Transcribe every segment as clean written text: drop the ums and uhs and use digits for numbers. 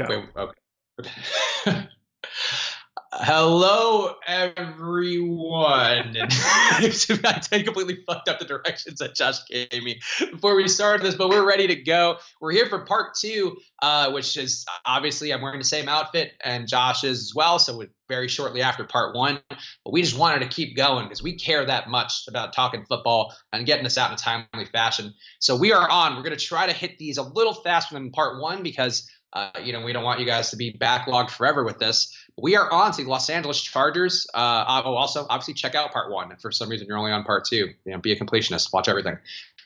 Go. Wait, okay. Hello, everyone. I completely fucked up the directions that Josh gave me before we started this, but we're ready to go. We're here for part two, which is obviously I'm wearing the same outfit, and Josh is as well. So very shortly after part one, but we just wanted to keep going because we care that much about talking football and getting this out in a timely fashion. So we are on. We're going to try to hit these a little faster than part one because we don't want you guys to be backlogged forever with this. We are on to the Los Angeles Chargers. Also, obviously, check out part one. If for some reason you're only on part two, be a completionist. Watch everything.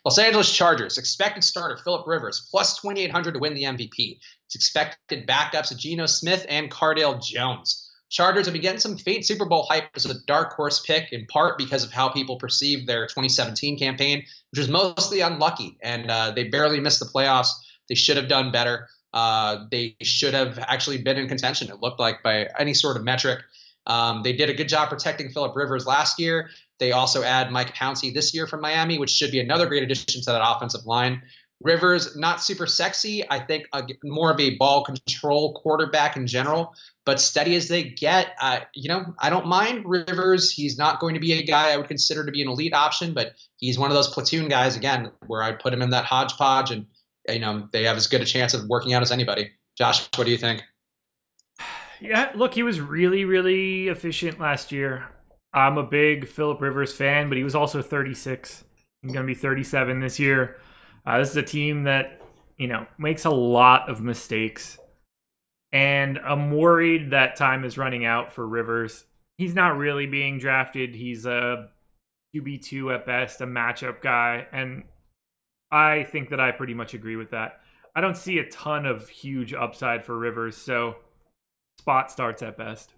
Los Angeles Chargers, expected starter Phillip Rivers, plus 2,800 to win the MVP. It's expected backups Geno Smith and Cardale Jones. Chargers have been getting some faint Super Bowl hype as a dark horse pick, in part because of how people perceived their 2017 campaign, which was mostly unlucky, and they barely missed the playoffs. They should have done better. They should have actually been in contention, it looked like, by any sort of metric. They did a good job protecting Phillip Rivers last year. They also add Mike Pouncey this year from Miami, which should be another great addition to that offensive line. Rivers, not super sexy. I think more of a ball control quarterback in general, but steady as they get. I don't mind Rivers. He's not going to be a guy I would consider to be an elite option, but he's one of those platoon guys, again, where I put him in that hodgepodge, and they have as good a chance of working out as anybody. Josh, what do you think? Yeah, look, he was really, really efficient last year. I'm a big Phillip Rivers fan, but he was also 36. He's going to be 37 this year. This is a team that, makes a lot of mistakes. And I'm worried that time is running out for Rivers. He's not really being drafted. He's a QB2 at best, a matchup guy. And I think that I pretty much agree with that. I don't see a ton of huge upside for Rivers, so spot starts at best.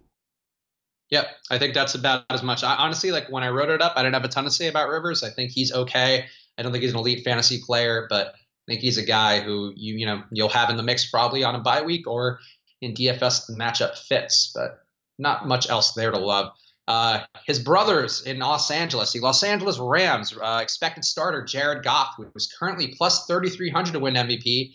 Yep, I think that's about as much. Honestly, like when I wrote it up, I didn't have a ton to say about Rivers. I think he's okay. I don't think he's an elite fantasy player, but I think he's a guy who you'll have in the mix probably on a bye week or in DFS matchup fits, but not much else there to love. His brothers in Los Angeles, the Los Angeles Rams, expected starter Jared Goff, who was currently plus 3,300 to win MVP,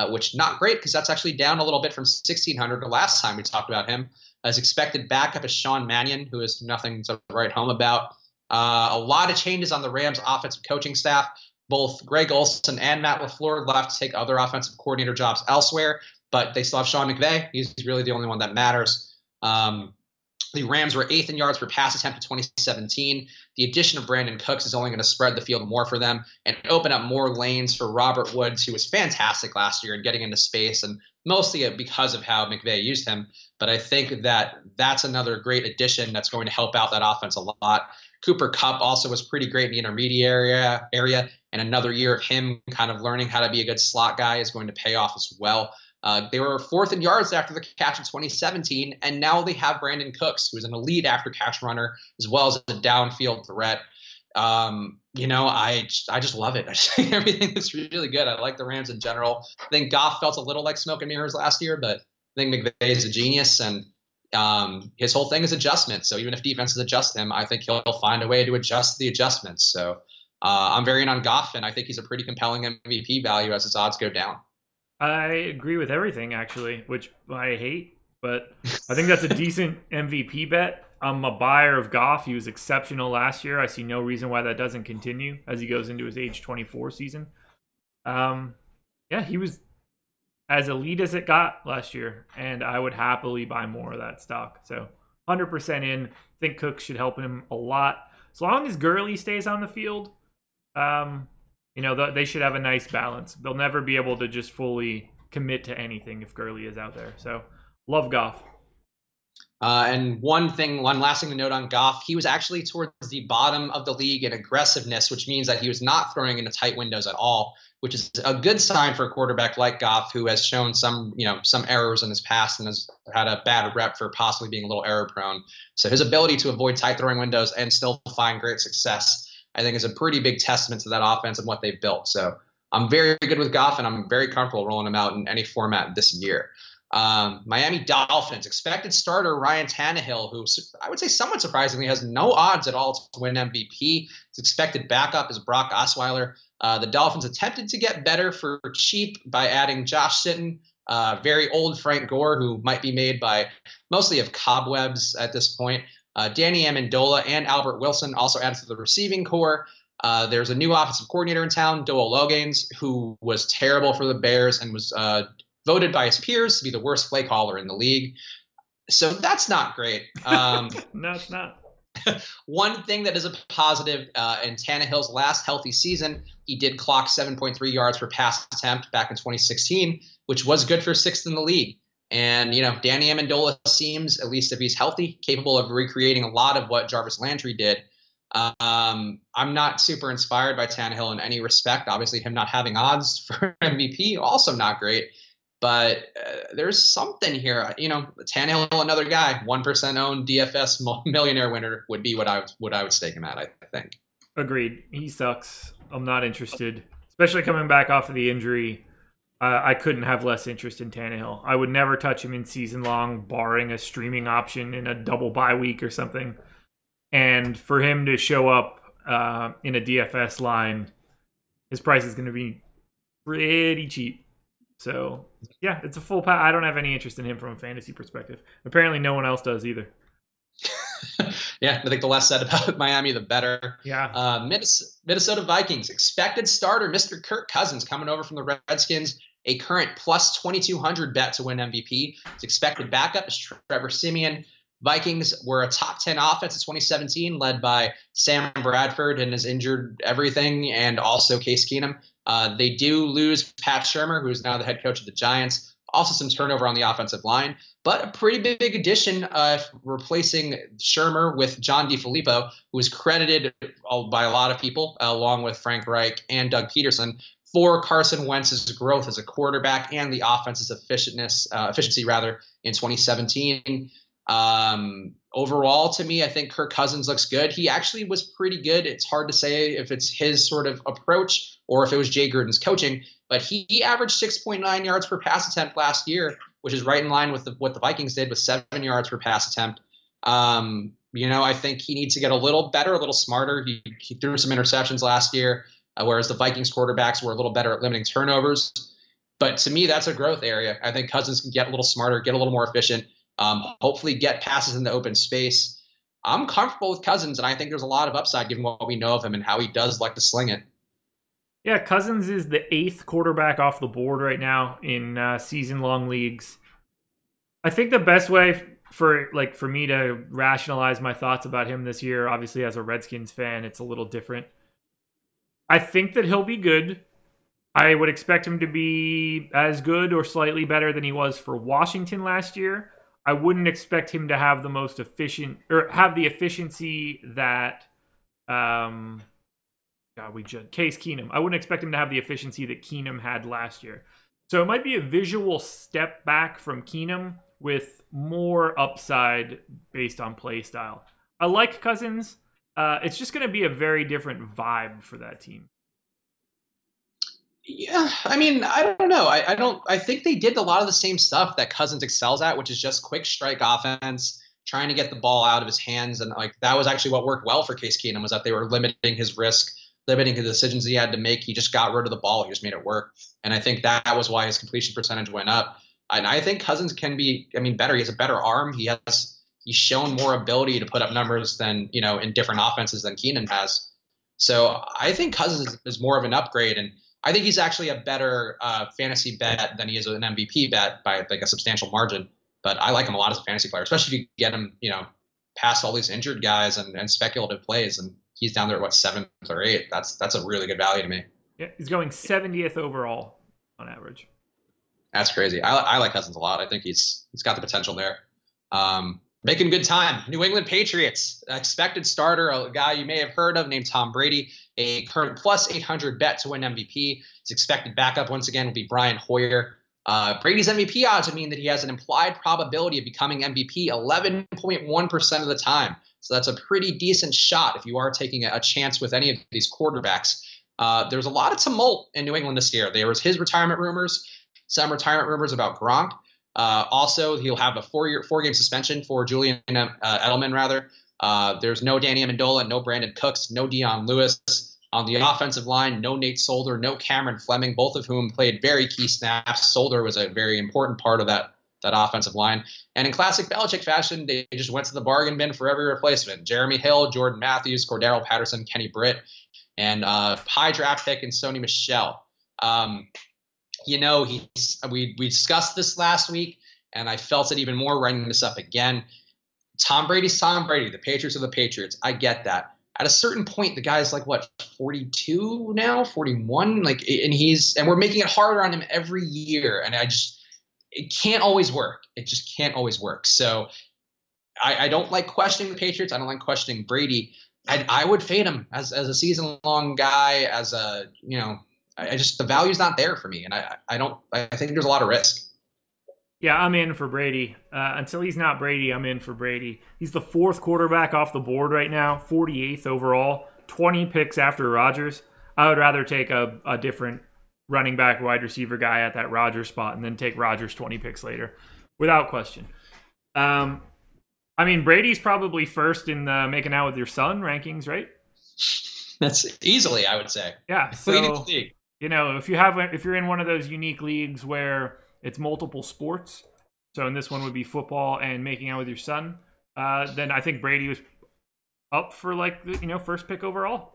which not great because that's actually down a little bit from 1,600 the last time we talked about him. As expected backup is Sean Mannion, who is nothing to write home about. A lot of changes on the Rams' offensive coaching staff. Both Greg Olson and Matt LaFleur left to take other offensive coordinator jobs elsewhere, but they still have Sean McVay. He's really the only one that matters. The Rams were 8th in yards per pass attempt in 2017. The addition of Brandon Cooks is only going to spread the field more for them and open up more lanes for Robert Woods, who was fantastic last year and getting into space, and mostly because of how McVay used him. But I think that that's another great addition that's going to help out that offense a lot. Cooper Kupp also was pretty great in the intermediate area, and another year of him kind of learning how to be a good slot guy is going to pay off as well. They were 4th in yards after the catch in 2017, and now they have Brandon Cooks, who is an elite after-catch runner, as well as a downfield threat. I just love it. I just think everything is really good. I like the Rams in general. I think Goff felt a little like smoke and mirrors last year, but I think McVay is a genius, and his whole thing is adjustment. So even if defenses adjust him, I think he'll find a way to adjust the adjustments. So I'm very in on Goff, and I think he's a pretty compelling MVP value as his odds go down. I agree with everything, actually, which I hate, but I think that's a decent MVP bet. I'm a buyer of Goff. He was exceptional last year. I see no reason why that doesn't continue as he goes into his age 24 season. He was as elite as it got last year, and I would happily buy more of that stock. So 100% in. I think Cook should help him a lot. As long as Gurley stays on the field, they should have a nice balance. They'll never be able to just fully commit to anything if Gurley is out there. So, love Goff. And one last thing to note on Goff, he was actually towards the bottom of the league in aggressiveness, which means that he was not throwing into tight windows at all, which is a good sign for a quarterback like Goff, who has shown some errors in his past and has had a bad rep for possibly being a little error prone. So his ability to avoid tight throwing windows and still find great success, I think, is a pretty big testament to that offense and what they've built. So I'm very good with Goff, and I'm very comfortable rolling him out in any format this year. Miami Dolphins, expected starter Ryan Tannehill, who I would say somewhat surprisingly has no odds at all to win MVP. His expected backup is Brock Osweiler. The Dolphins attempted to get better for cheap by adding Josh Sitton, very old Frank Gore, who might be made by mostly of cobwebs at this point. Danny Amendola and Albert Wilson also added to the receiving core. There's a new offensive coordinator in town, Doyle Loganes, who was terrible for the Bears and was voted by his peers to be the worst play caller in the league. So that's not great. No, it's not. One thing that is a positive in Tannehill's last healthy season, he did clock 7.3 yards per pass attempt back in 2016, which was good for sixth in the league. And, Danny Amendola seems, at least if he's healthy, capable of recreating a lot of what Jarvis Landry did. I'm not super inspired by Tannehill in any respect. Obviously, him not having odds for MVP, also not great. But there's something here. Tannehill, another guy, 1% owned DFS millionaire winner would be what I would stake him at, I think. Agreed. He sucks. I'm not interested, especially coming back off of the injury. I couldn't have less interest in Tannehill. I would never touch him in season long, barring a streaming option in a double bye week or something. And for him to show up in a DFS line, his price is going to be pretty cheap. So, yeah, it's a full pass. I don't have any interest in him from a fantasy perspective. Apparently, no one else does either. Yeah, I think the less said about Miami, the better. Yeah. Minnesota Vikings, expected starter, Mr. Kirk Cousins, coming over from the Redskins, a current plus 2,200 bet to win MVP. His expected backup is Trevor Siemian. Vikings were a top 10 offense in 2017, led by Sam Bradford and his injured everything, and also Case Keenum. They do lose Pat Shurmur, who is now the head coach of the Giants. Also some turnover on the offensive line, but a pretty big addition, replacing Shurmur with John DeFilippo, who is credited by a lot of people, along with Frank Reich and Doug Peterson, for Carson Wentz's growth as a quarterback and the offense's efficiency in 2017. Overall, to me, I think Kirk Cousins looks good. He actually was pretty good. It's hard to say if it's his sort of approach or if it was Jay Gruden's coaching, but he averaged 6.9 yards per pass attempt last year, which is right in line with what the Vikings did with 7 yards per pass attempt. I think he needs to get a little better, a little smarter. He threw some interceptions last year, whereas the Vikings quarterbacks were a little better at limiting turnovers. But to me, that's a growth area. I think Cousins can get a little smarter, get a little more efficient, hopefully get passes in the open space. I'm comfortable with Cousins, and I think there's a lot of upside given what we know of him and how he does like to sling it. Yeah, Cousins is the 8th quarterback off the board right now in season-long leagues. I think the best way for me to rationalize my thoughts about him this year, obviously as a Redskins fan, it's a little different. I think that he'll be good. I would expect him to be as good or slightly better than he was for Washington last year. I wouldn't expect him to have the most efficient or have the efficiency that Case Keenum. I wouldn't expect him to have the efficiency that Keenum had last year. So it might be a visual step back from Keenum with more upside based on play style. I like Cousins. It's just going to be a very different vibe for that team. Yeah, I mean, I don't know. I think they did a lot of the same stuff that Cousins excels at, which is just quick strike offense, trying to get the ball out of his hands. And that was actually what worked well for Case Keenum, was that they were limiting his risk, limiting the decisions he had to make. He just got rid of the ball. He just made it work. And I think that was why his completion percentage went up. And I think Cousins can be, better. He has a better arm. He's shown more ability to put up numbers than, in different offenses than Keenum has. So I think Cousins is more of an upgrade. And I think he's actually a better fantasy bet than he is an MVP bet by a substantial margin. But I like him a lot as a fantasy player, especially if you get him, past all these injured guys and speculative plays. And he's down there at 7th or 8th. That's a really good value to me. Yeah, he's going 70th overall on average. That's crazy. I like Cousins a lot. I think he's got the potential there. Making good time. New England Patriots, expected starter, a guy you may have heard of named Tom Brady, a current plus 800 bet to win MVP. His expected backup, once again, will be Brian Hoyer. Brady's MVP odds would mean that he has an implied probability of becoming MVP 11.1% of the time. So that's a pretty decent shot if you are taking a chance with any of these quarterbacks. There's a lot of tumult in New England this year. There was his retirement rumors, some retirement rumors about Gronk. Also, he'll have a 4-game suspension for Julian Edelman, rather. There's no Danny Amendola, no Brandon Cooks, no Dion Lewis. On the offensive line, no Nate Solder, no Cameron Fleming, both of whom played very key snaps. Solder was a very important part of that offensive line. And in classic Belichick fashion, they just went to the bargain bin for every replacement. Jeremy Hill, Jordan Matthews, Cordero Patterson, Kenny Britt, and high draft pick and Sony Michel. We discussed this last week, and I felt it even more writing this up again. Tom Brady's Tom Brady. The Patriots are the Patriots. I get that. At a certain point, the guy's like, what, 42 now, 41? And we're making it harder on him every year. And it can't always work. It just can't always work. So I don't like questioning the Patriots. I don't like questioning Brady. I would fade him as a season-long guy, the value's not there for me. And I think there's a lot of risk. Yeah, I'm in for Brady. Until he's not Brady, I'm in for Brady. He's the 4th quarterback off the board right now, 48th overall, 20 picks after Rodgers. I would rather take a different running back, wide receiver guy at that Rodgers spot and then take Rodgers 20 picks later, without question. Brady's probably first in the making out with your son rankings, right? That's easily, I would say. Yeah, so, if you're in one of those unique leagues where it's multiple sports, so in this one would be football and making out with your son, then I think Brady was up for first pick overall.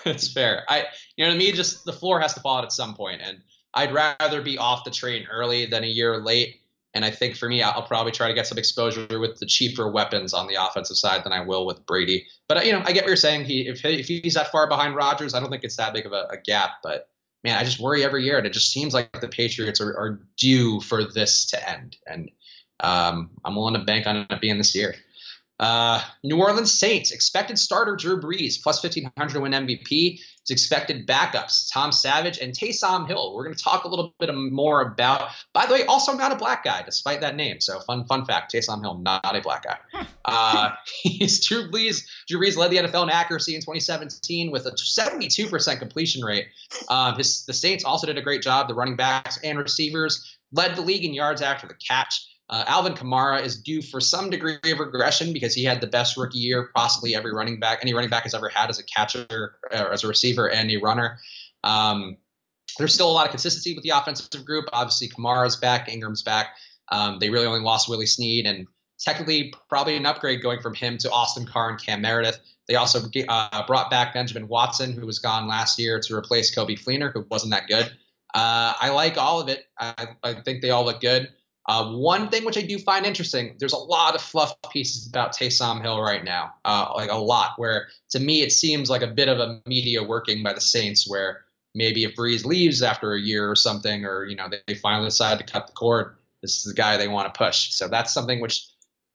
That's fair. To me, just the floor has to fall out at some point, and I'd rather be off the train early than a year late. And I think for me, I'll probably try to get some exposure with the cheaper weapons on the offensive side than I will with Brady. But I get what you're saying. If he's that far behind Rodgers, I don't think it's that big of a gap. But man, I just worry every year, and it just seems like the Patriots are due for this to end. And I'm willing to bank on it being this year. New Orleans Saints, expected starter Drew Brees, plus 1,500 to win MVP. His expected backups, Tom Savage and Taysom Hill. We're going to talk a little bit more about, by the way, also not a black guy, despite that name. So fun fact, Taysom Hill, not a black guy. Drew Brees led the NFL in accuracy in 2017 with a 72% completion rate. The Saints also did a great job. The running backs and receivers led the league in yards after the catch. Alvin Kamara is due for some degree of regression because he had the best rookie year possibly any running back has ever had as a catcher or as a receiver and a runner. There's still a lot of consistency with the offensive group. Obviously, Kamara's back, Ingram's back. They really only lost Willie Snead, and technically probably an upgrade going from him to Austin Carr and Cam Meredith. They also brought back Benjamin Watson, who was gone last year, to replace Kobe Fleener, who wasn't that good. I like all of it. I think they all look good. One thing which I do find interesting, there's a lot of fluff pieces about Taysom Hill right now, a lot, where to me it seems like a bit of a media working by the Saints, where maybe if Brees leaves after a year or something, or they finally decide to cut the cord, this is the guy they want to push. So that's something which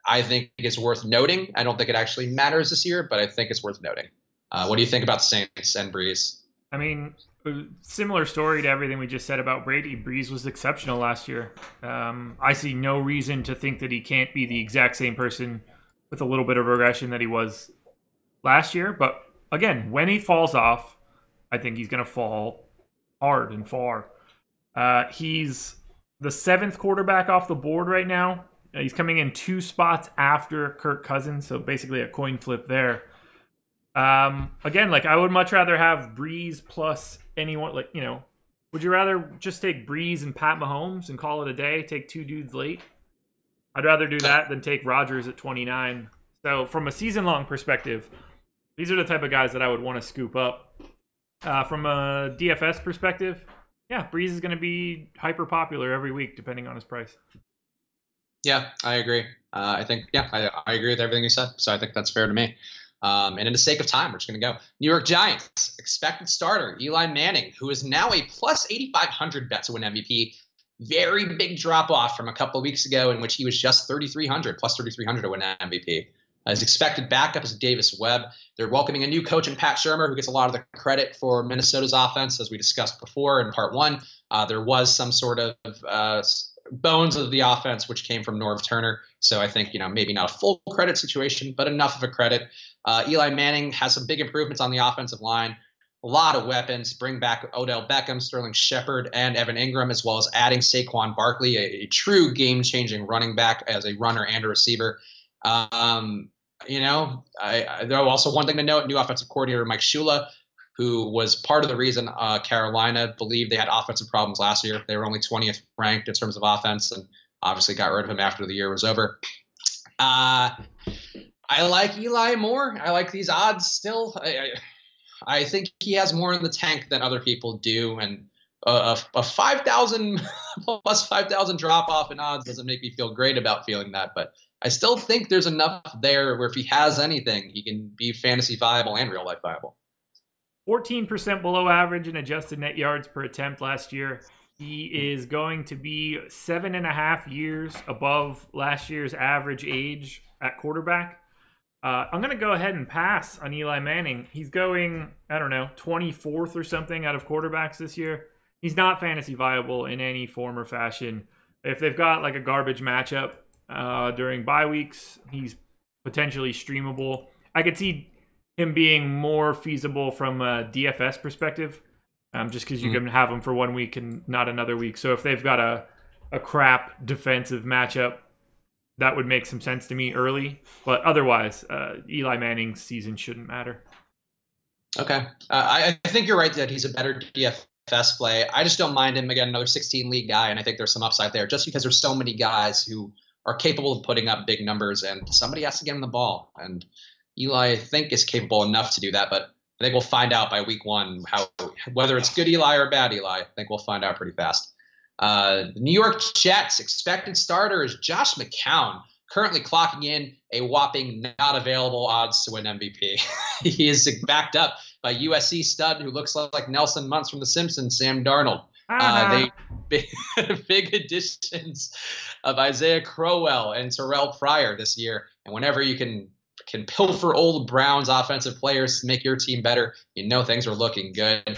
I think is worth noting. I don't think it actually matters this year, but I think it's worth noting. What do you think about the Saints and Brees? Similar story to everything we just said about Brady. Brees was exceptional last year. I see no reason to think that he can't be the exact same person with a little bit of regression that he was last year. But again, when he falls off, I think he's going to fall hard and far. He's the 7th quarterback off the board right now. He's coming in 2 spots after Kirk Cousins, so basically a coin flip there. Again, I would much rather have Brees plus anyone, would you rather just take Brees and Pat Mahomes and call it a day, take 2 dudes late? I'd rather do that than take Rodgers at 29. So from a season-long perspective, these are the type of guys that I would want to scoop up. From a DFS perspective, yeah, Brees is going to be hyper popular every week, depending on his price. Yeah, I agree. I agree with everything you said. So I think that's fair to me. And in the sake of time, we're just going to go. New York Giants, expected starter, Eli Manning, who is now a plus 8,500 bet to win MVP. Very big drop off from a couple of weeks ago in which he was just 3,300, plus 3,300 to win MVP. His expected backup is Davis Webb. They're welcoming a new coach in Pat Shurmur, who gets a lot of the credit for Minnesota's offense, as we discussed before in part 1. There was some sort of bones of the offense which came from Norv Turner. So I think, maybe not a full credit situation, but enough of a credit. Eli Manning has some big improvements on the offensive line. A lot of weapons. Bring back Odell Beckham, Sterling Shepard, and Evan Ingram, as well as adding Saquon Barkley, a true game-changing running back as a runner and a receiver. Though also one thing to note: new offensive coordinator Mike Shula, who was part of the reason Carolina believed they had offensive problems last year. They were only 20th ranked in terms of offense, and obviously got rid of him after the year was over. I like Eli more. I like these odds still. I think he has more in the tank than other people do, and a 5,000 plus 5,000 drop off in odds doesn't make me feel great about feeling that, but I still think there's enough there where if he has anything, he can be fantasy viable and real life viable. 14% below average in adjusted net yards per attempt last year. He is going to be 7.5 years above last year's average age at quarterback. I'm going to go ahead and pass on Eli Manning. He's going, I don't know, 24th or something out of quarterbacks this year. He's not fantasy viable in any form or fashion. If they've got like a garbage matchup during bye weeks, he's potentially streamable. I could see him being more feasible from a DFS perspective, just because you can have him for 1 week and not another week. So if they've got a crap defensive matchup, that would make some sense to me early. But otherwise, Eli Manning's season shouldn't matter. Okay. I think you're right that he's a better DFS play. I just don't mind him. Again, another 16 league guy, and I think there's some upside there just because there's so many guys who are capable of putting up big numbers, and somebody has to get him the ball. And Eli, I think, is capable enough to do that, but I think we'll find out by week one whether it's good Eli or bad Eli. I think we'll find out pretty fast. The New York Jets expected starter is Josh McCown, currently clocking in a whopping not available odds to win MVP. He is backed up by USC stud who looks like Nelson Muntz from The Simpsons, Sam Darnold. Big additions of Isaiah Crowell and Terrell Pryor this year. And whenever you can pilfer old Browns offensive players to make your team better, things are looking good.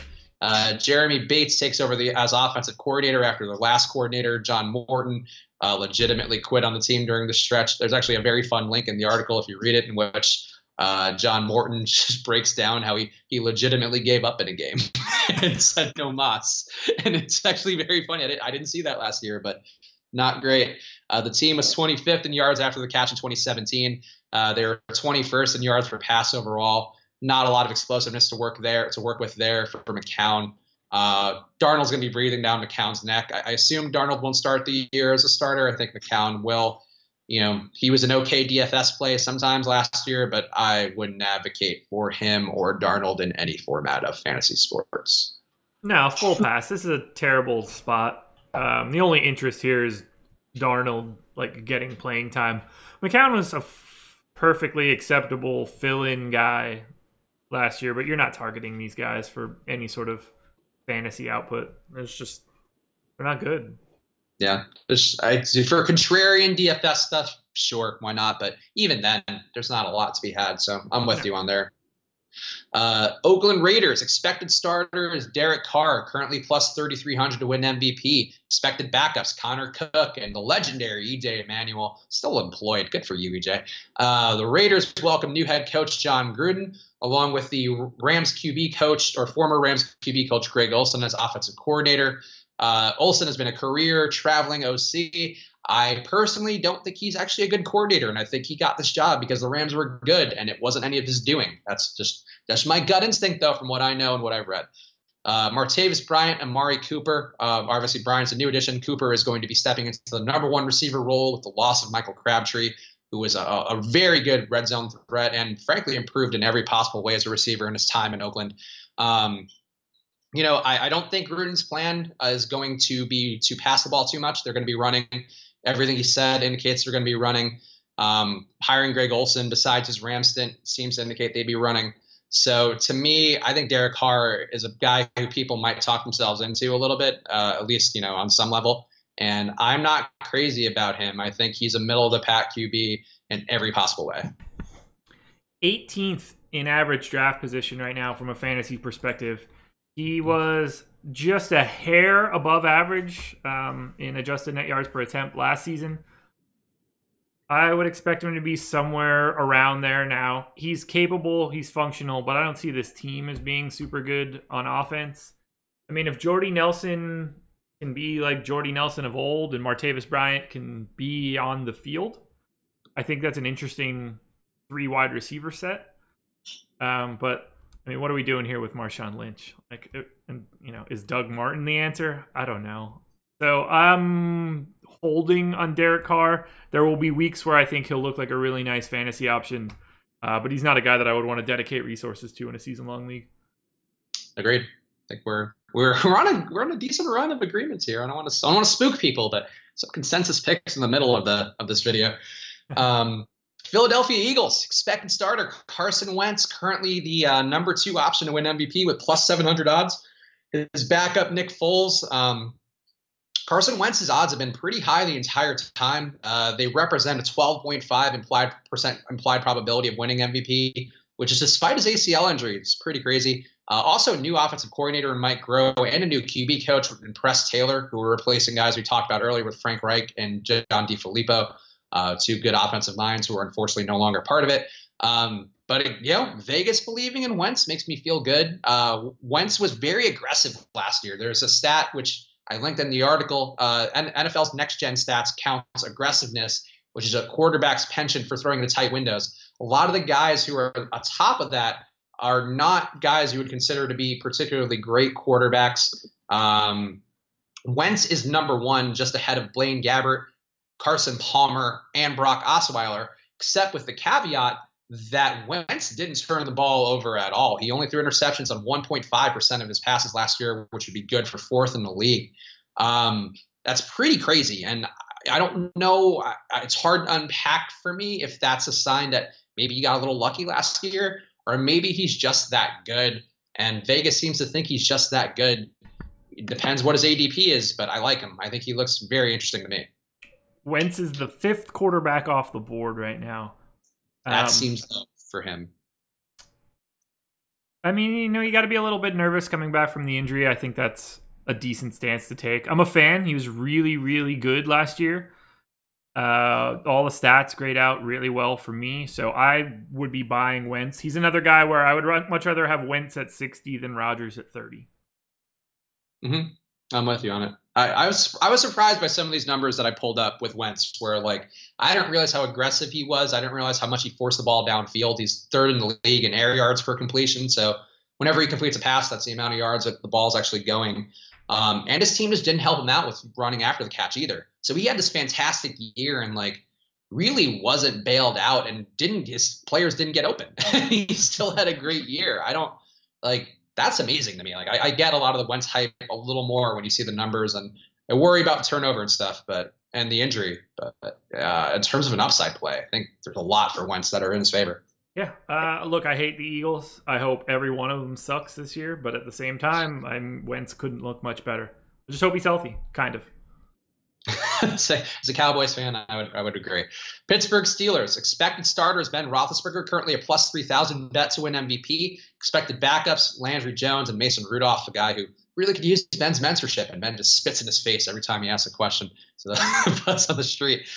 Jeremy Bates takes over as offensive coordinator after the last coordinator, John Morton, legitimately quit on the team during the stretch. There's actually a very fun link in the article if you read it, in which John Morton just breaks down how he legitimately gave up in a game and said no mas. And it's actually very funny. I didn't see that last year, but not great. The team was 25th in yards after the catch in 2017. They were 21st in yards per pass overall. Not a lot of explosiveness to work with there for McCown. Darnold's going to be breathing down McCown's neck. I assume Darnold won't start the year as a starter. I think McCown will. He was an okay DFS play sometimes last year, but I wouldn't advocate for him or Darnold in any format of fantasy sports. No, full pass. This is a terrible spot. The only interest here is Darnold getting playing time. McCown was a perfectly acceptable fill-in guy last year, but you're not targeting these guys for any sort of fantasy output. They're not good. Yeah, for contrarian DFS stuff, sure, why not? But even then, there's not a lot to be had, so I'm with you on there. Oakland Raiders expected starter is Derek Carr, currently plus 3,300 to win MVP. Expected backups Connor Cook and the legendary EJ Emanuel, still employed. Good for you, EJ. The Raiders welcome new head coach John Gruden, along with the Rams QB coach or former Rams QB coach Greg Olson as offensive coordinator. Olson has been a career traveling OC. I personally don't think he's actually a good coordinator, and I think he got this job because the Rams were good, and it wasn't any of his doing. That's my gut instinct, though, from what I know and what I've read. Martavis Bryant and Amari Cooper. Obviously, Bryant's a new addition. Cooper is going to be stepping into the number one receiver role with the loss of Michael Crabtree, who was a very good red zone threat and, frankly, improved in every possible way as a receiver in his time in Oakland. I don't think Gruden's plan is going to be to pass the ball too much. They're going to be running. Everything he said indicates they're going to be running. Hiring Greg Olson, besides his Ram stint, seems to indicate they'd be running. So to me, I think Derek Carr is a guy who people might talk themselves into a little bit, at least, on some level. And I'm not crazy about him. I think he's a middle-of-the-pack QB in every possible way. 18th in average draft position right now from a fantasy perspective. He was just a hair above average in adjusted net yards per attempt last season. I would expect him to be somewhere around there now. He's capable, he's functional, but I don't see this team as being super good on offense. I mean, if Jordy Nelson can be like Jordy Nelson of old and Martavis Bryant can be on the field, I think that's an interesting 3 wide receiver set. But I mean, what are we doing here with Marshawn Lynch? Like, and is Doug Martin the answer? I don't know. So I'm holding on Derek Carr. There will be weeks where I think he'll look like a really nice fantasy option, but he's not a guy that I would want to dedicate resources to in a season-long league. Agreed. I think we're on a decent run of agreements here. I don't want to spook people, but some consensus picks in the middle of this video. Philadelphia Eagles expected starter Carson Wentz, currently the number 2 option to win MVP with plus 700 odds. His backup Nick Foles. Carson Wentz's odds have been pretty high the entire time. They represent a 12.5 implied probability of winning MVP, which is despite his ACL injury. It's pretty crazy. Also, new offensive coordinator in Mike Groh and a new QB coach in Press Taylor, who were replacing guys we talked about earlier with Frank Reich and John DeFilippo, 2 good offensive minds who are unfortunately no longer part of it. But Vegas believing in Wentz makes me feel good. Wentz was very aggressive last year. There's a stat which I linked in the article. NFL's Next Gen Stats counts aggressiveness, which is a quarterback's penchant for throwing into tight windows. A lot of the guys who are atop of that are not guys you would consider to be particularly great quarterbacks. Wentz is number 1, just ahead of Blaine Gabbert, Carson Palmer, and Brock Osweiler, except with the caveat that Wentz didn't turn the ball over at all. He only threw interceptions on 1.5% of his passes last year, which would be good for 4th in the league. That's pretty crazy. And I don't know. It's hard to unpack for me if that's a sign that maybe he got a little lucky last year, or maybe he's just that good. And Vegas seems to think he's just that good. It depends what his ADP is, but I like him. I think he looks very interesting to me. Wentz is the 5th quarterback off the board right now. That seems low for him. I mean, you got to be a little bit nervous coming back from the injury. I think that's a decent stance to take. I'm a fan. He was really, really good last year. All the stats grayed out really well for me, so I would be buying Wentz. He's another guy where I would much rather have Wentz at 60 than Rodgers at 30. I'm with you on it. I was surprised by some of these numbers that I pulled up with Wentz, where I didn't realize how aggressive he was. I didn't realize how much he forced the ball downfield. He's 3rd in the league in air yards per completion. So whenever he completes a pass, that's the amount of yards that the ball's actually going. And his team just didn't help him out with running after the catch either. So he had this fantastic year and really wasn't bailed out, and his players didn't get open. He still had a great year. That's amazing to me. I get a lot of the Wentz hype a little more when you see the numbers, and I worry about turnover and stuff, and the injury. But in terms of an upside play, I think there's a lot for Wentz that are in his favor. Yeah. Look, I hate the Eagles. I hope every one of them sucks this year, but at the same time, Wentz couldn't look much better. I just hope he's healthy, kind of. As a Cowboys fan, I would agree. Pittsburgh Steelers expected starters Ben Roethlisberger, currently a plus 3,000 bet to win MVP. Expected backups Landry Jones and Mason Rudolph, a guy who really could use Ben's mentorship, and Ben just spits in his face every time he asks a question. So that's on the street.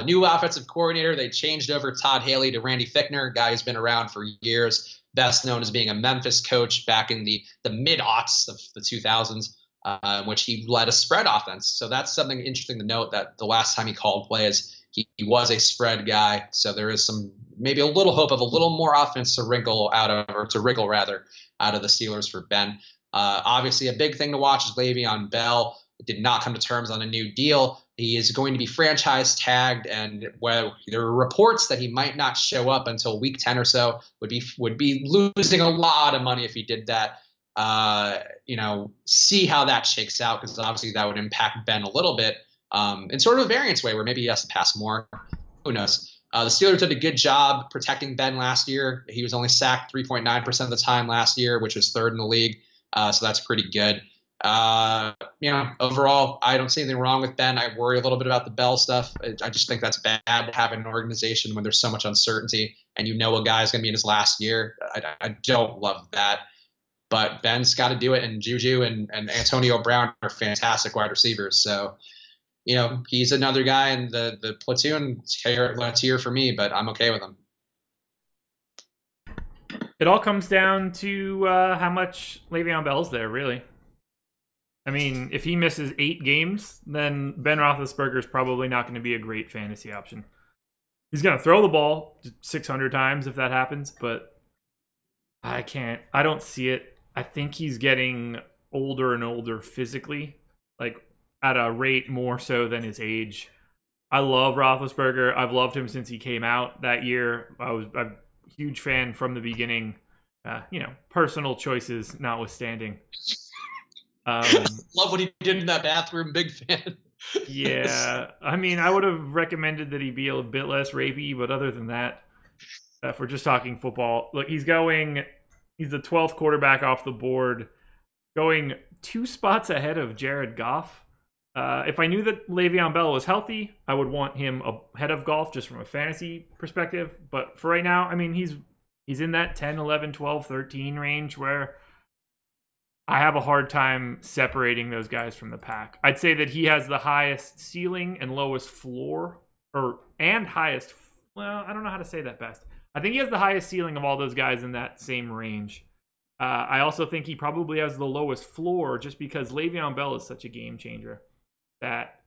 New offensive coordinator, they changed over Todd Haley to Randy Fichtner, a guy who's been around for years, best known as being a Memphis coach back in the mid-aughts of the 2000s. In which he led a spread offense. So that's something interesting to note, that the last time he called plays, he was a spread guy. So there is maybe a little hope of a little more offense to wriggle out of the Steelers for Ben. Obviously, a big thing to watch is Le'Veon Bell. Did not come to terms on a new deal. He is going to be franchise tagged, and there are reports that he might not show up until week 10 or so. Would be losing a lot of money if he did that. See how that shakes out, because obviously that would impact Ben a little bit in sort of a variance way where maybe he has to pass more. Who knows? The Steelers did a good job protecting Ben last year. He was only sacked 3.9% of the time last year, which was 3rd in the league. So that's pretty good. Overall, I don't see anything wrong with Ben. I worry a little bit about the Bell stuff. I just think that's bad to have in an organization when there's so much uncertainty and a guy's going to be in his last year. I don't love that. But Ben's got to do it, and Juju and Antonio Brown are fantastic wide receivers. So, he's another guy in the platoon tier for me, but I'm okay with him. It all comes down to how much Le'Veon Bell's there, really. I mean, if he misses 8 games, then Ben Roethlisberger is probably not going to be a great fantasy option. He's going to throw the ball 600 times if that happens, but I don't see it. I think he's getting older and older physically, like at a rate more so than his age. I love Roethlisberger. I've loved him since he came out that year. I'm a huge fan from the beginning. Personal choices notwithstanding. Love what he did in that bathroom. Big fan. Yeah, I mean, I would have recommended that he be a bit less rapey, but other than that, if we're just talking football, look, he's the 12th quarterback off the board, going 2 spots ahead of Jared Goff. If I knew that Le'Veon Bell was healthy, I would want him ahead of Goff just from a fantasy perspective. But for right now, I mean, he's in that 10, 11, 12, 13 range where I have a hard time separating those guys from the pack. I'd say that he has the highest ceiling and lowest floor, and highest. Well, I don't know how to say that best. I think he has the highest ceiling of all those guys in that same range. I also think he probably has the lowest floor just because Le'Veon Bell is such a game changer that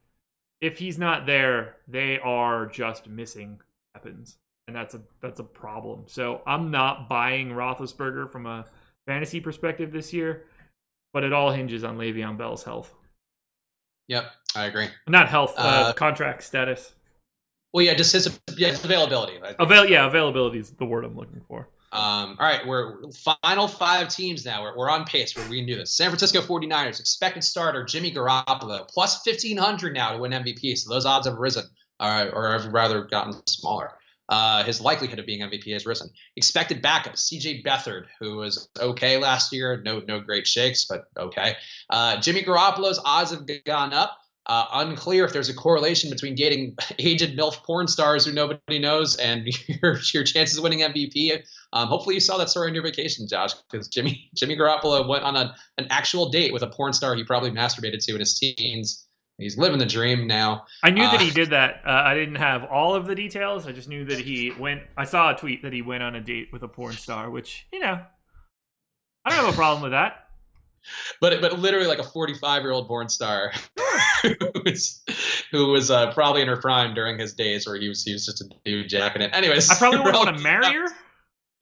if he's not there, they are just missing weapons, and that's a problem. So I'm not buying Roethlisberger from a fantasy perspective this year. But it all hinges on Le'Veon Bell's health. Yep, I agree. Not health, contract status. Well, yeah, just his availability. Availability is the word I'm looking for. All right, we're final 5 teams now. We're on pace where we can do this. San Francisco 49ers, expected starter Jimmy Garoppolo, plus 1,500 now to win MVP. So those odds have risen, or have rather gotten smaller. His likelihood of being MVP has risen. Expected backup, C.J. Beathard, who was okay last year. No great shakes, but okay. Jimmy Garoppolo's odds have gone up. Unclear if there's a correlation between dating aged MILF porn stars who nobody knows and your chances of winning MVP. Hopefully you saw that story on your vacation, Josh, because Jimmy Garoppolo went on an actual date with a porn star he probably masturbated to in his teens. He's living the dream now. I knew that he did that. I didn't have all of the details. I just knew that he went. I saw a tweet that he went on a date with a porn star, which, I don't have a problem with that. But literally like a 45-year-old porn star who was probably in her prime during his days where he was just a dude jacking it. Anyways, I probably wouldn't want to marry her.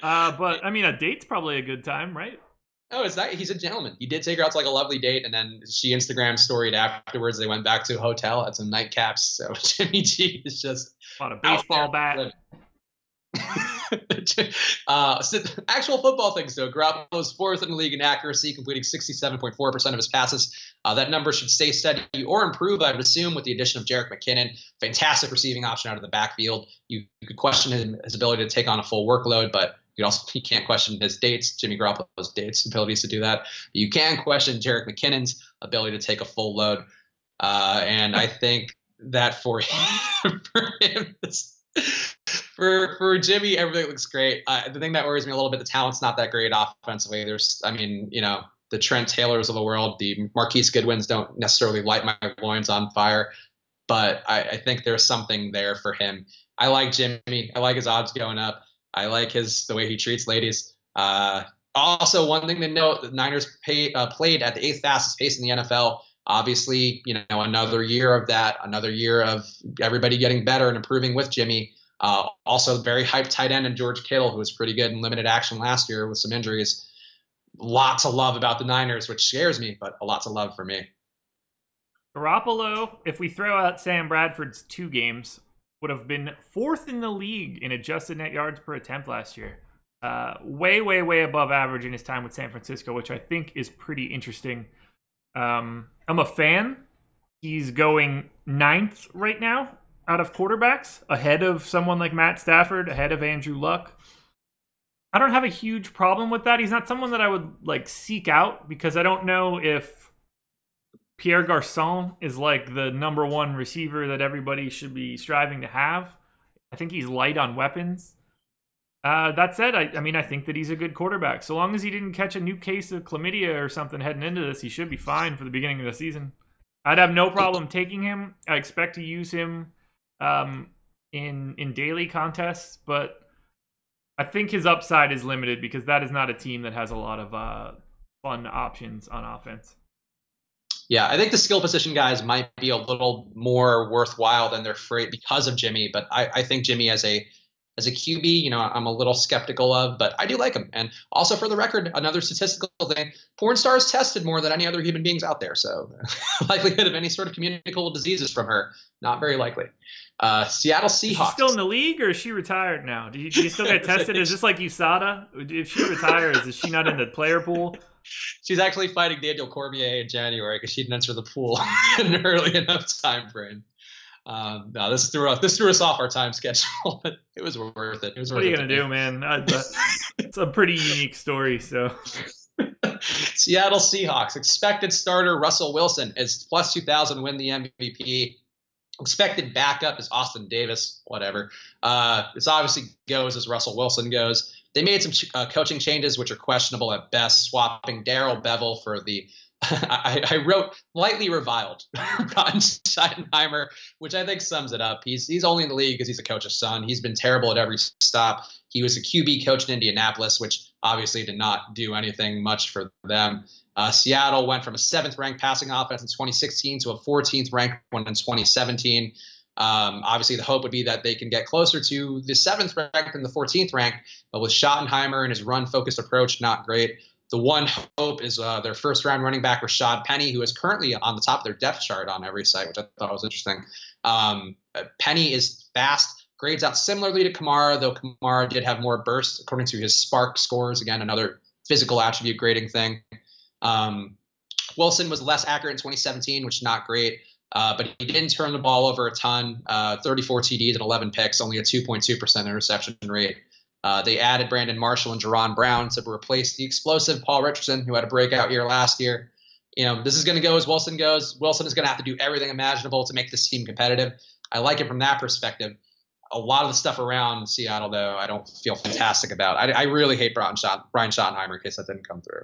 But I mean, a date's probably a good time, right? Oh, it's not. He's a gentleman. He did take her out to like a lovely date, and then she Instagram storied afterwards. They went back to a hotel, had some nightcaps. So Jimmy G is just on a baseball bat. Actual football things, though. Garoppolo's 4th in the league in accuracy, completing 67.4% of his passes. That number should stay steady or improve, I would assume, with the addition of Jerick McKinnon. Fantastic receiving option out of the backfield. You could question his ability to take on a full workload, but you can't question his dates, Jimmy Garoppolo's abilities to do that. You can question Jerick McKinnon's ability to take a full load. And I think that for Jimmy, everything looks great. The thing that worries me a little bit, the talent's not that great offensively. The Trent Taylors of the world, the Marquise Goodwins don't necessarily light my loins on fire, but I think there's something there for him. I like Jimmy. I like his odds going up. I like the way he treats ladies. Also, one thing to note, the Niners played at the 8th fastest pace in the NFL. Obviously, another year of that, another year of everybody getting better and improving with Jimmy. Also, very hyped tight end in George Kittle, who was pretty good in limited action last year with some injuries. Lots of love about the Niners, which scares me, but lots of love for me. Garoppolo, if we throw out Sam Bradford's 2 games, would have been 4th in the league in adjusted net yards per attempt last year. Way above average in his time with San Francisco, which I think is pretty interesting. I'm a fan. He's going 9th right now out of quarterbacks, ahead of someone like Matt Stafford, ahead of Andrew Luck. I don't have a huge problem with that. He's not someone that I would seek out because I don't know if Pierre Garçon is the number 1 receiver that everybody should be striving to have. I think he's light on weapons. That said, I think that he's a good quarterback. So long as he didn't catch a new case of chlamydia or something heading into this, he should be fine for the beginning of the season. I'd have no problem taking him. I expect to use him in daily contests, but I think his upside is limited because that is not a team that has a lot of fun options on offense. Yeah, I think the skill position guys might be a little more worthwhile than their freight because of Jimmy, but I think Jimmy as a QB, I'm a little skeptical of, but I do like him. And also for the record, another statistical thing, porn stars tested more than any other human beings out there. So likelihood of any sort of communicable diseases from her, not very likely. Seattle Seahawks. Is she still in the league or is she retired now? Do you still get tested? Is this like USADA? If she retires, is she not in the player pool? She's actually fighting Daniel Cormier in January because she didn't enter the pool in an early enough time frame. No, this threw us off our time schedule, but it was worth it. What are you gonna do, man? It's a pretty unique story. So, Seattle Seahawks expected starter Russell Wilson is plus 2,000 win the MVP. Expected backup is Austin Davis. Whatever. This obviously goes as Russell Wilson goes. They made some coaching changes, which are questionable at best, swapping Darrell Bevel for the I wrote lightly reviled Ron Schottenheimer, which I think sums it up. He's only in the league because he's a coach's son. He's been terrible at every stop. He was a QB coach in Indianapolis, which obviously did not do anything much for them. Seattle went from a 7th-ranked passing offense in 2016 to a 14th-ranked one in 2017. Obviously, the hope would be that they can get closer to the 7th-ranked than the 14th-ranked, but with Schottenheimer and his run-focused approach, not great. The one hope is their first-round running back, Rashad Penny, who is currently on the top of their depth chart on every site, which I thought was interesting. Penny is fast, grades out similarly to Kamara, though Kamara did have more burst according to his Spark scores. Again, another physical attribute grading thing. Wilson was less accurate in 2017, which is not great, but he didn't turn the ball over a ton. 34 TDs and 11 picks, only a 2.2% interception rate. They added Brandon Marshall and Jerron Brown to replace the explosive Paul Richardson, who had a breakout year last year. This is going to go as Wilson goes. Wilson is going to have to do everything imaginable to make this team competitive. I like it from that perspective. A lot of the stuff around Seattle, though, I don't feel fantastic about. I really hate Brian Schottenheimer in case that didn't come through.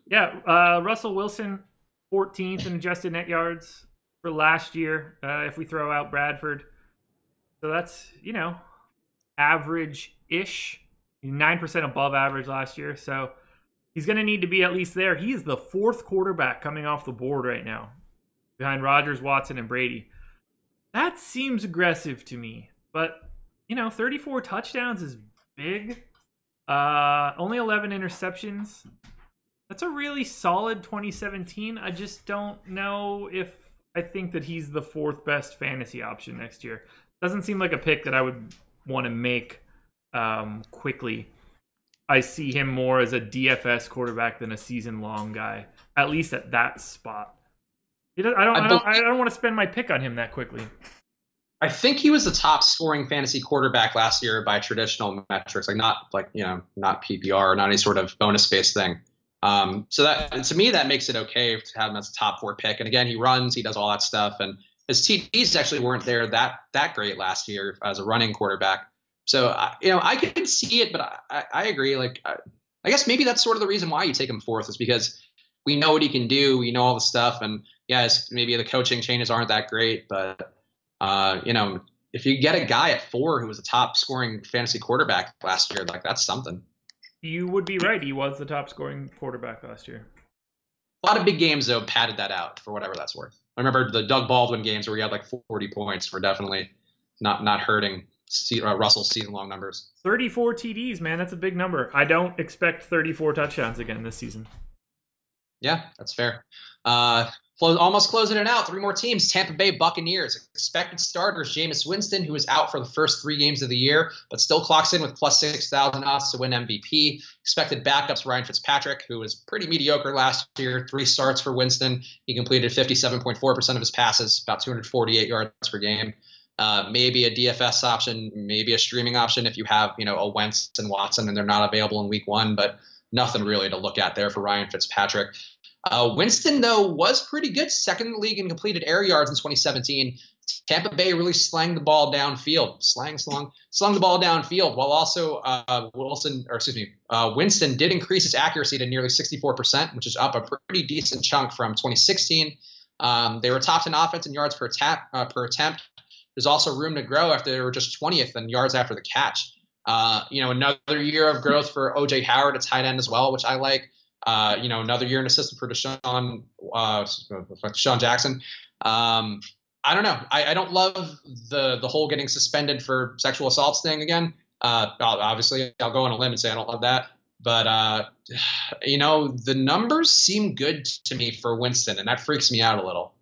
Yeah, Russell Wilson, 14th in adjusted net yards for last year, if we throw out Bradford. So that's, average-ish. 9% above average last year, so he's going to need to be at least there. He is the 4th quarterback coming off the board right now, behind Rodgers, Watson, and Brady. That seems aggressive to me, but, 34 touchdowns is big. Only 11 interceptions. That's a really solid 2017. I just don't know if I think that he's the 4th best fantasy option next year. Doesn't seem like a pick that I would want to make quickly. I see him more as a DFS quarterback than a season-long guy, at least at that spot. I don't want to spend my pick on him that quickly. I think he was the top scoring fantasy quarterback last year by traditional metrics, not PPR, not any sort of bonus-based thing. So that, to me, that makes it okay to have him as a top 4 pick. And again, he runs, he does all that stuff, and his TDs actually weren't there that great last year as a running quarterback. So, I can see it, but I agree. I guess maybe that's sort of the reason why you take him 4th is because we know what he can do. We know all the stuff. And yes, maybe the coaching changes aren't that great. But, if you get a guy at 4 who was a top scoring fantasy quarterback last year, that's something. You would be right. He was the top scoring quarterback last year. A lot of big games, though, padded that out for whatever that's worth. I remember the Doug Baldwin games where he had 40 points were definitely not hurting Russell's season-long numbers. 34 TDs, man. That's a big number. I don't expect 34 touchdowns again this season. Yeah, that's fair. Almost closing it out. 3 more teams. Tampa Bay Buccaneers. Expected starters, Jameis Winston, who is out for the first 3 games of the year, but still clocks in with plus 6,000 odds to win MVP. Expected backups, Ryan Fitzpatrick, who was pretty mediocre last year. 3 starts for Winston. He completed 57.4% of his passes, about 248 yards per game. Maybe a DFS option, maybe a streaming option if you have, a Wentz and Watson and they're not available in week 1, but nothing really to look at there for Ryan Fitzpatrick. Winston, though, was pretty good. 2nd in the league in completed air yards in 2017. Tampa Bay really slung the ball downfield. Slung the ball downfield while also Winston did increase his accuracy to nearly 64%, which is up a pretty decent chunk from 2016. They were top 10 offense in yards per attempt. There's also room to grow after they were just 20th in yards after the catch. Another year of growth for O.J. Howard, a tight end as well, which I like. Another year in assistant for Deshaun Jackson. I don't know. I don't love the whole getting suspended for sexual assaults thing again. Obviously, I'll go on a limb and say I don't love that. But the numbers seem good to me for Winston, and that freaks me out a little.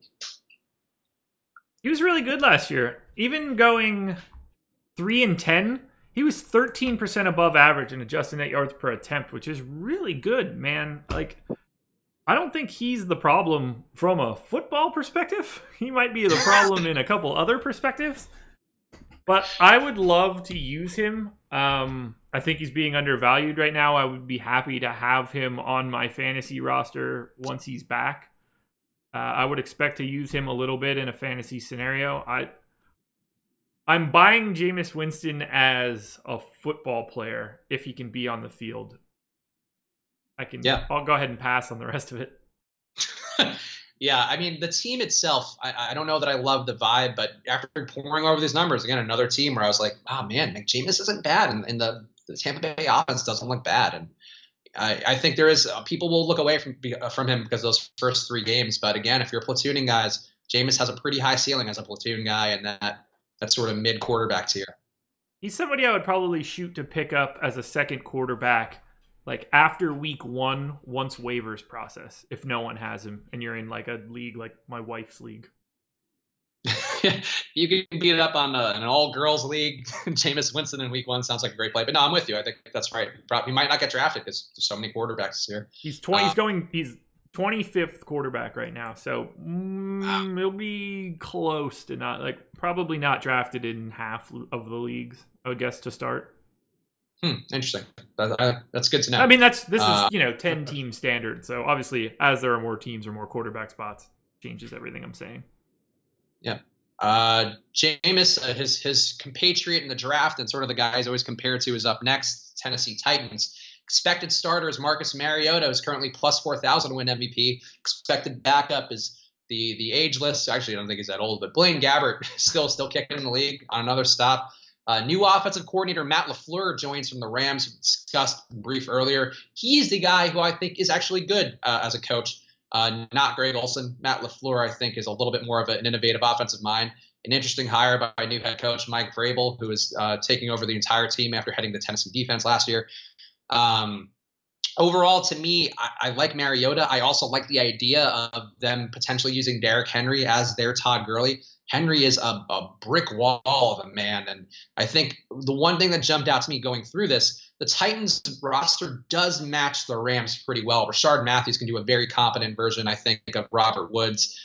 He was really good last year. Even going 3-10, he was 13% above average in adjusted net yards per attempt, which is really good, man. Like, I don't think he's the problem from a football perspective. He might be the problem in a couple other perspectives. But I would love to use him. I think he's being undervalued right now. I would be happy to have him on my fantasy roster once he's back. I would expect to use him a little bit in a fantasy scenario. I'm buying Jameis Winston as a football player if he can be on the field. I'll go ahead and pass on the rest of it. Yeah, I mean, the team itself, I don't know that I love the vibe, but after pouring over these numbers, again, another team where I was like, oh, man, Jameis isn't bad, and the Tampa Bay offense doesn't look bad. And I think there is people will look away from him because of those first 3 games. But again, if you're platooning guys, Jameis has a pretty high ceiling as a platoon guy, and that sort of mid quarterback tier. He's somebody I would probably shoot to pick up as a second quarterback, like after week 1, once waivers process, if no one has him and you're in like a league like my wife's league. You can beat it up on an all-girls league. Jameis Winston in week 1 sounds like a great play. But no, I'm with you. I think that's right. He might not get drafted because there's so many quarterbacks here. He's 25th quarterback right now. So he'll be close to probably not drafted in half of the leagues, I would guess, to start. Interesting. That's good to know. I mean, this is 10-team standard. So obviously, as there are more teams or more quarterback spots, changes everything I'm saying. Yeah. Jameis, his compatriot in the draft and sort of the guy he's always compared to is up next, Tennessee Titans. Expected starter is Marcus Mariota, who's currently plus 4,000 to win MVP. Expected backup is the ageless. Actually, I don't think he's that old, but Blaine Gabbert still kicking in the league on another stop. New offensive coordinator Matt LaFleur joins from the Rams, discussed brief earlier. He's the guy who I think is actually good as a coach. Not Greg Olson. Matt LaFleur, I think, is a little bit more of an innovative offensive mind. An interesting hire by new head coach Mike Vrabel, who is taking over the entire team after heading the Tennessee defense last year. Overall, to me, I like Mariota. I also like the idea of them potentially using Derrick Henry as their Todd Gurley. Henry is a brick wall of a man. And I think the one thing that jumped out to me going through this, the Titans roster does match the Rams pretty well. Rashard Matthews can do a very competent version, I think, of Robert Woods.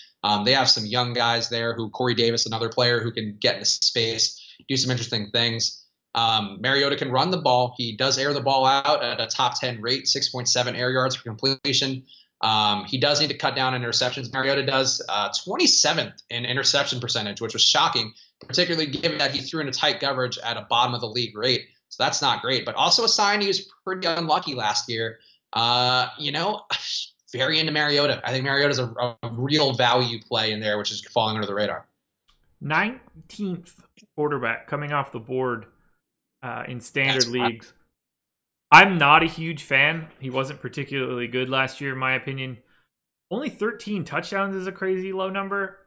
They have some young guys there Corey Davis, another player who can get into space, do some interesting things. Mariota can run the ball. He does air the ball out at a top 10 rate, 6.7 air yards per completion. He does need to cut down on interceptions. Mariota does 27th in interception percentage, which was shocking, particularly given that he threw into tight coverage at a bottom of the league rate. So that's not great, but also a sign he was pretty unlucky last year. Very into Mariota. I think Mariota's a real value play in there, which is falling under the radar. 19th quarterback coming off the board in standard leagues. I'm not a huge fan. He wasn't particularly good last year, in my opinion. Only 13 touchdowns is a crazy low number.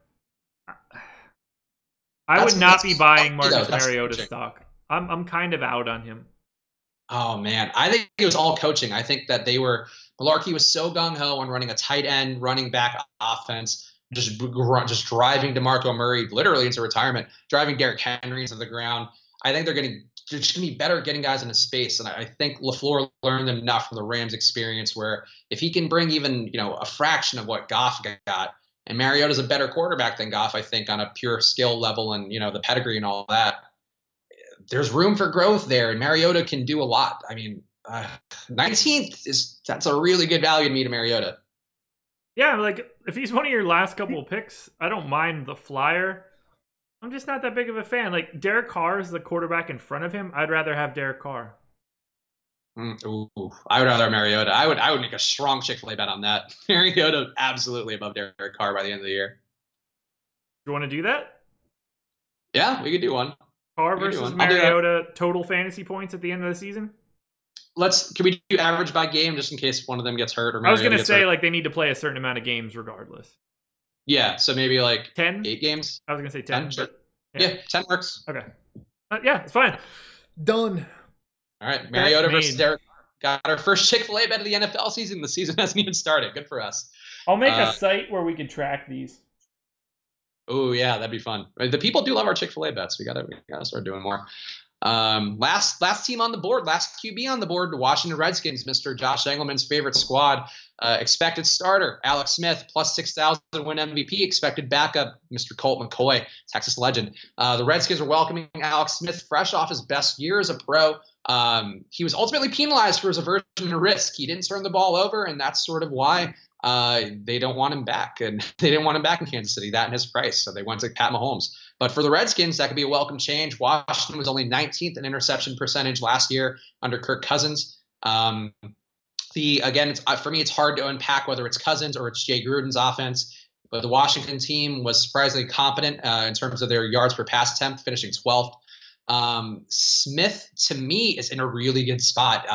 I would not be buying Marcus Mariota stock. I'm kind of out on him. Oh, man. I think it was all coaching. I think that Malarkey was so gung-ho on running a tight end, running back offense, just driving DeMarco Murray literally into retirement, driving Derrick Henry into the ground. I think they're just going to be better at getting guys into space. And I think LaFleur learned enough from the Rams experience where if he can bring even, a fraction of what Goff got, and Mariota's a better quarterback than Goff, I think, on a pure skill level and, the pedigree and all that, there's room for growth there. And Mariota can do a lot. I mean, 19th that's a really good value to me to Mariota. Yeah, like if he's one of your last couple of picks, I don't mind the flyer. I'm just not that big of a fan. Like Derek Carr is the quarterback in front of him. I'd rather have Derek Carr. I would rather have Mariota. I would make a strong Chick-fil-A bet on that. Mariota absolutely above Derek Carr by the end of the year. You want to do that? Yeah, we could do one. Carr versus Mariota, total fantasy points at the end of the season? Can we do average by game just in case one of them gets hurt or I was Mariota gonna gets say hurt? like they need to play a certain amount of games regardless. Yeah, so maybe like 10. 8 games. I was gonna say 10. 10, sure. But Yeah, 10 works. Okay. Yeah, it's fine. Done. All right, Mariota versus made. Derek. Got our first Chick-fil-A bet of the NFL season. The season hasn't even started. Good for us. I'll make a site where we can track these. Oh yeah, that'd be fun. The people do love our Chick-fil-A bets. We gotta start doing more. Last team on the board, last QB on the board, the Washington Redskins, Mr. Josh Engelman's favorite squad. Expected starter, Alex Smith, plus 6,000 win MVP. Expected backup, Mr. Colt McCoy, Texas legend. The Redskins are welcoming Alex Smith fresh off his best year as a pro. He was ultimately penalized for his aversion to risk. He didn't turn the ball over, and that's sort of why they don't want him back. And they didn't want him back in Kansas City, that and his price. So they went to Pat Mahomes. But for the Redskins, that could be a welcome change. Washington was only 19th in interception percentage last year under Kirk Cousins. Again, for me, it's hard to unpack whether it's Cousins or it's Jay Gruden's offense. But the Washington team was surprisingly competent in terms of their yards per pass attempt, finishing 12th. Smith, to me, is in a really good spot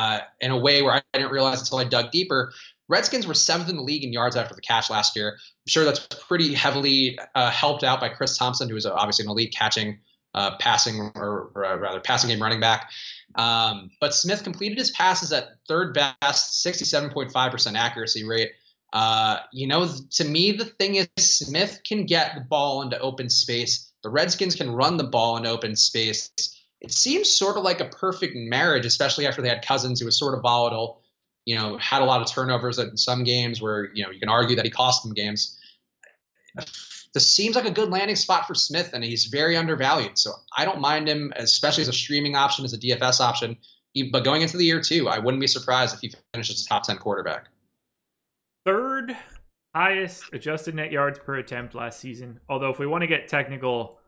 in a way where I didn't realize until I dug deeper. Redskins were 7th in the league in yards after the catch last year. I'm sure that's pretty heavily helped out by Chris Thompson, who is obviously an elite passing game running back. But Smith completed his passes at third best, 67.5% accuracy rate. To me, the thing is Smith can get the ball into open space. The Redskins can run the ball in open space. It seems sort of like a perfect marriage, especially after they had Cousins, who was sort of volatile, had a lot of turnovers in some games where, you can argue that he cost them games. This seems like a good landing spot for Smith, and he's very undervalued. So I don't mind him, especially as a streaming option, as a DFS option. But going into the year, too, I wouldn't be surprised if he finishes a top 10 quarterback. Third highest adjusted net yards per attempt last season. Although if we want to get technical,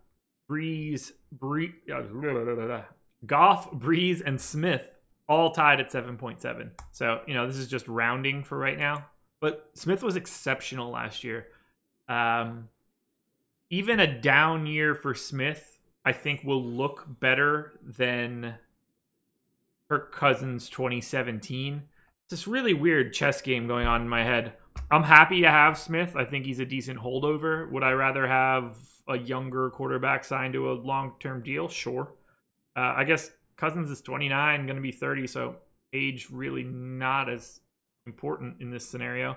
Goff, Breeze, and Smith all tied at 7.7. So, this is just rounding for right now. But Smith was exceptional last year. Even a down year for Smith, I think, will look better than Kirk Cousins 2017. It's this really weird chess game going on in my head. I'm happy to have Smith. I think he's a decent holdover. Would I rather have a younger quarterback signed to a long-term deal? Sure. I guess Cousins is 29, going to be 30, so age really not as important in this scenario.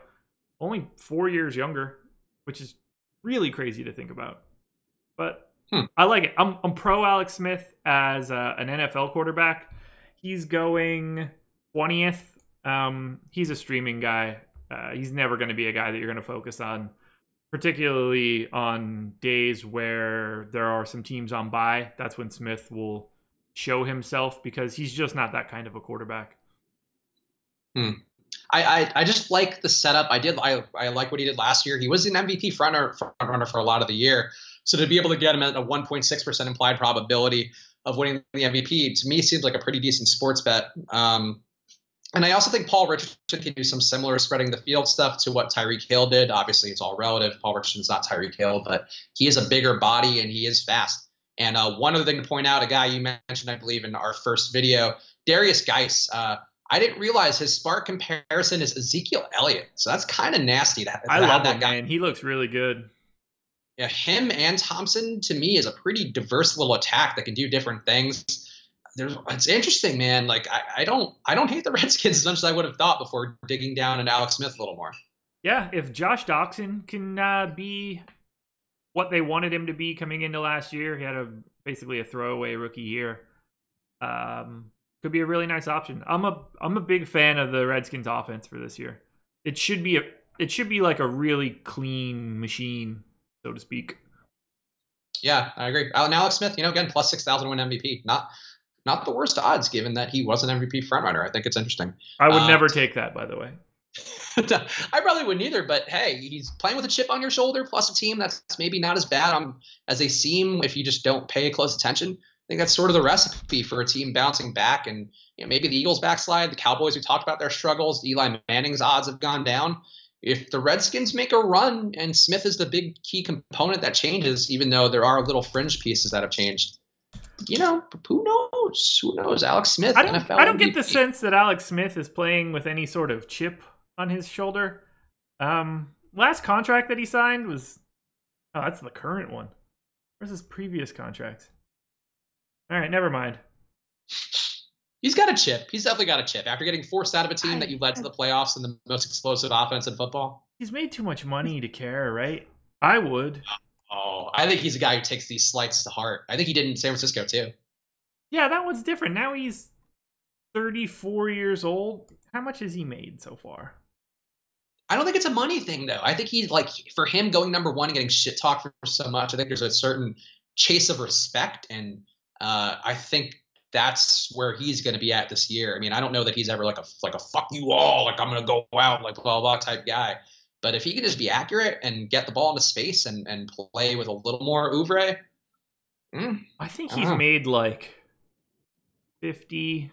Only 4 years younger, which is really crazy to think about. But I like it. I'm pro Alex Smith as an NFL quarterback. He's going 20th. He's a streaming guy. He's never going to be a guy that you're going to focus on, particularly on days where there are some teams on bye. That's when Smith will show himself because he's just not that kind of a quarterback. I just like the setup. I like what he did last year. He was an MVP front runner for a lot of the year. So to be able to get him at a 1.6% implied probability of winning the MVP, to me, seems like a pretty decent sports bet. And I also think Paul Richardson can do some similar spreading the field stuff to what Tyreek Hill did. Obviously, it's all relative. Paul Richardson's not Tyreek Hill, but he is a bigger body and he is fast. And one other thing to point out, a guy you mentioned, I believe, in our first video, Darius Geis. I didn't realize his Spark comparison is Ezekiel Elliott. So that's kind of nasty. I love that guy. Man. He looks really good. Yeah, him and Thompson, to me, is a pretty diverse little attack that can do different things. It's interesting, man. Like I don't hate the Redskins as much as I would have thought before digging down into Alex Smith a little more. Yeah, if Josh Doxson can be what they wanted him to be coming into last year, he had basically a throwaway rookie year. Could be a really nice option. I'm a big fan of the Redskins offense for this year. It should be like a really clean machine, so to speak. Yeah, I agree. And Alex Smith, again, plus 6,000 win MVP. Not the worst odds, given that he was an MVP frontrunner. I think it's interesting. I would never take that, by the way. I probably wouldn't either, but hey, he's playing with a chip on your shoulder, plus a team that's maybe not as bad as they seem if you just don't pay close attention. I think that's sort of the recipe for a team bouncing back, and maybe the Eagles backslide. The Cowboys, we talked about their struggles. Eli Manning's odds have gone down. If the Redskins make a run and Smith is the big key component that changes, even though there are little fringe pieces that have changed, you know, who knows? Who knows? Alex Smith, NFL I don't get MVP. the sense that Alex Smith is playing with any sort of chip on his shoulder. Last contract that he signed was that's the current one. Where's his previous contract? All right, never mind. He's got a chip. He's definitely got a chip. After getting forced out of a team that you led to the playoffs and the most explosive offense in football. He's made too much money to care, right? I would. Oh, I think he's a guy who takes these slights to heart. I think he did in San Francisco too. Yeah, that one's different. Now he's 34 years old. How much has he made so far? I don't think it's a money thing though. I think he's like, for him going number one and getting shit talked for so much, I think there's a certain chase of respect, and I think that's where he's going to be at this year. I mean, I don't know that he's ever like a fuck you all, like I'm going to go out like blah blah blah type guy. But if he can just be accurate and get the ball into space and play with a little more oeuvre, I think he's made like 50,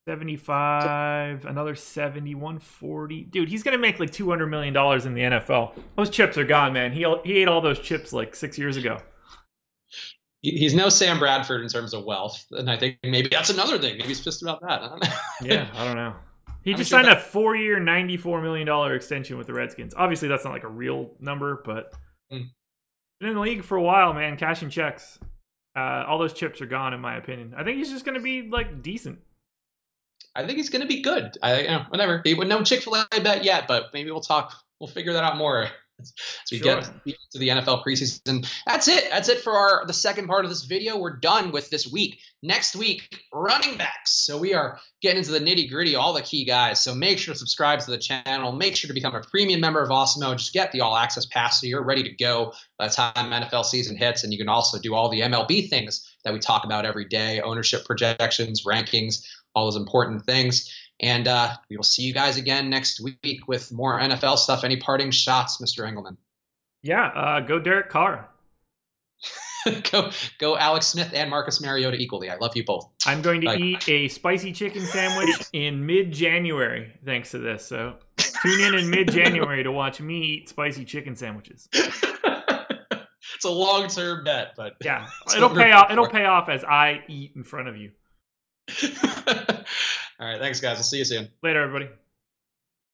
75, another 70, 140. Dude, he's going to make like $200 million in the NFL. Those chips are gone, man. He ate all those chips like 6 years ago. He's no Sam Bradford in terms of wealth. And I think maybe that's another thing. Maybe he's pissed about that. I don't know. Yeah, I don't know. He just signed a 4-year, $94 million extension with the Redskins. Obviously, that's not like a real number, but been in the league for a while, man. Cashing checks. All those chips are gone, in my opinion. I think he's just going to be like decent. I think he's going to be good. Whatever. No Chick-fil-A bet yet, but maybe we'll talk. We'll figure that out more as we get to the NFL preseason. That's it. That's it for the second part of this video. We're done with this week. Next week, running backs. So we are getting into the nitty-gritty, all the key guys. So make sure to subscribe to the channel. Make sure to become a premium member of Awesemo. Just get the all-access pass so you're ready to go by the time NFL season hits. And you can also do all the MLB things that we talk about every day, ownership projections, rankings, all those important things. And we will see you guys again next week with more NFL stuff. Any parting shots, Mr. Engelman? Yeah, go Derek Carr. go Alex Smith and Marcus Mariota equally. I love you both. I'm going to eat a spicy chicken sandwich in mid-January thanks to this. So tune in mid-January to watch me eat spicy chicken sandwiches. It's a long-term bet, but yeah, it'll pay off. It'll pay off as I eat in front of you. All right, thanks, guys. We'll see you soon. Later, everybody.